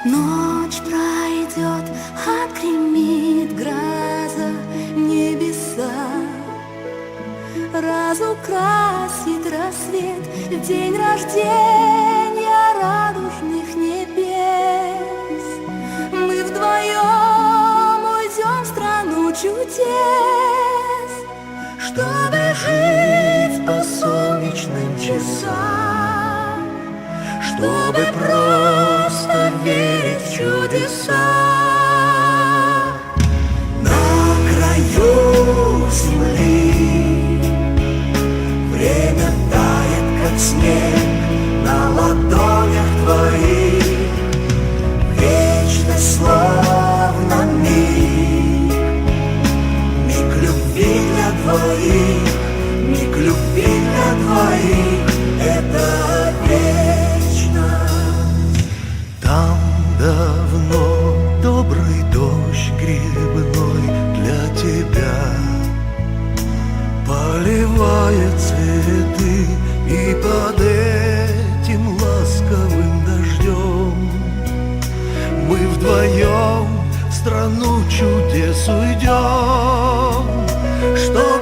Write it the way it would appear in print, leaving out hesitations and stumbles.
Ночь пройдет, отгремит гроза, небеса разукрасит рассвет в день рождения радужных небес. Мы вдвоем уйдем в страну чудес, чтобы жить по солнечным часам, чтобы просто верить в чудеса. На краю земли время тает, как снег на ладонях твоих. Вечность словно миг, миг любви для двоих, миг любви для двоих. Это вечность. Там давно добрый дождь грибной для тебя поливает цветы, и под этим ласковым дождем мы вдвоем в страну чудес уйдем, что